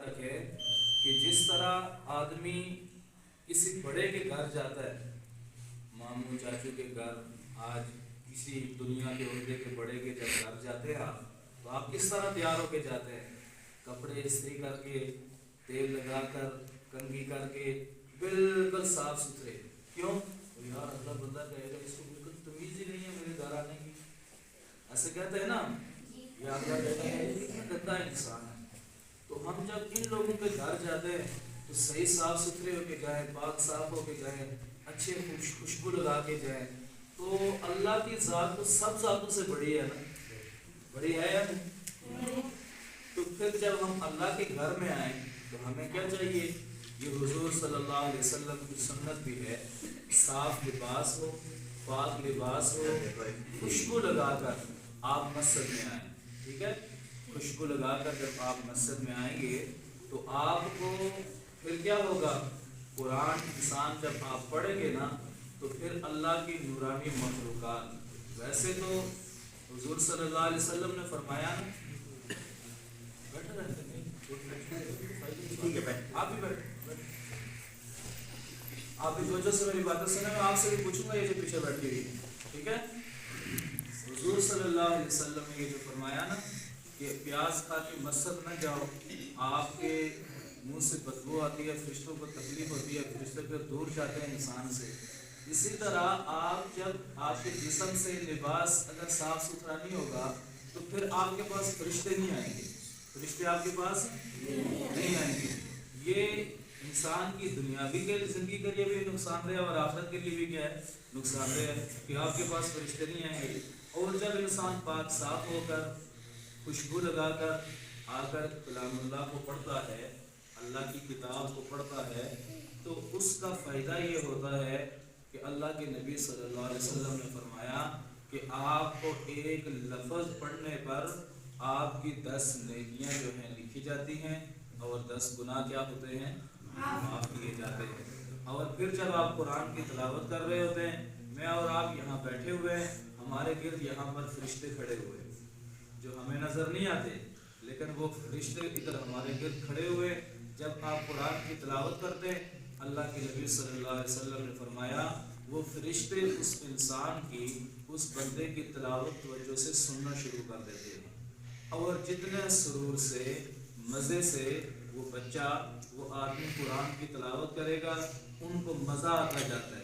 رکھے کہ جس طرح آدمی کسی بڑے کے گھر جاتا ہے، ماموں چاچو کے گھر، آج کسی دنیا کے عہدے کے بڑے کے جب گھر جاتے ہیں آپ، تو آپ کس طرح تیار ہو کے جاتے ہیں؟ کپڑے استری کر کے، تیل لگا کر، کنگھی کر کے، بالکل صاف ستھرے. کیوں؟ یار اگلا بندہ کہے گا اس کو بالکل تمیز ہی نہیں ہے میرے گھر آنے کی. ایسے کہتے ہیں نا، یہ اگلا کہتا ہے کتنا گندا انسان ہے. تو ہم جب ان لوگوں کے گھر جاتے ہیں تو صحیح صاف ستھرے ہو کے جائیں، پاک صاف ہو کے جائیں، اچھے خوشبو لگا کے جائیں. تو اللہ کی ذات تو سب ذاتوں سے بڑی ہے نا، بڑی ہے یا نہیں؟ تو پھر جب ہم اللہ کے گھر میں آئیں تو ہمیں کیا چاہیے؟ یہ حضور صلی اللہ علیہ وسلم کی سنت بھی ہے، صاف لباس ہو، پاک لباس ہو، خوشبو لگا کر آپ مسجد میں آئیں. ٹھیک ہے؟ خوشبو لگا کر جب آپ مسجد میں آئیں گے تو آپ کو پھر کیا ہوگا؟ قرآن انسان جب آپ پڑھیں گے نا تو پھر اللہ کی نورانی مخلوقات. ویسے تو حضور صلی اللہ علیہ وسلم نے فرمایا نا، بیٹھے رہتے نہیں، ٹھیک ہے آپ بھی بیٹھے، آپ بھی توجہ سے میری باتیں سنیں. میں آپ سے بھی پوچھوں گا یہ جو پیچھے بیٹھی ہوئی، ٹھیک ہے؟ حضور صلی اللہ علیہ وسلم نے یہ جو فرمایا نا کہ پیاز کھا کے مسجد نہ جاؤ، آپ کے منہ سے بدبو آتی ہے، فرشتوں کو تکلیف ہوتی ہے، فرشتے پھر دور جاتے ہیں انسان سے. اسی طرح آپ جب آپ کے جسم سے لباس اگر صاف ستھرا نہیں ہوگا تو پھر آپ کے پاس فرشتے نہیں آئیں گے، فرشتے آپ کے پاس نہیں آئیں گے. یہ انسان کی دنیاوی کے زندگی کے لیے بھی نقصان دہ اور آخرت کے لیے بھی کیا ہے؟ نقصان دہ ہے کہ آپ کے پاس فرشتے نہیں آئیں گے. اور جب انسان پاک صاف ہو کر، خوشبو لگا کر آ کر کلام اللہ کو پڑھتا ہے، اللہ کی کتاب کو پڑھتا ہے، تو اس کا فائدہ یہ ہوتا ہے کہ اللہ کے نبی صلی اللہ علیہ وسلم نے فرمایا کہ آپ کو ایک لفظ پڑھنے پر آپ کی 10 نیکیاں جو ہیں لکھی جاتی ہیں اور 10 گناہ کیا ہوتے ہیں؟ معاف کیے جاتے ہیں. اور پھر جب آپ قرآن کی تلاوت کر رہے ہوتے ہیں، میں اور آپ یہاں بیٹھے ہوئے ہیں، ہمارے گرد یہاں پر فرشتے کھڑے ہوئے ہیں جو ہمیں نظر نہیں آتے، لیکن وہ فرشتے ادھر ہمارے گرد کھڑے ہوئے. جب آپ قرآن کی تلاوت کرتے ہیں، اللہ کے نبی صلی اللہ علیہ وسلم نے فرمایا وہ فرشتے اس انسان کی، اس بندے کی تلاوت توجہ سے سننا شروع کر دیتے ہیں. اور جتنے سرور سے، مزے سے وہ بچہ، وہ آدمی قرآن کی تلاوت کرے گا، ان کو مزہ آتا جاتا ہے.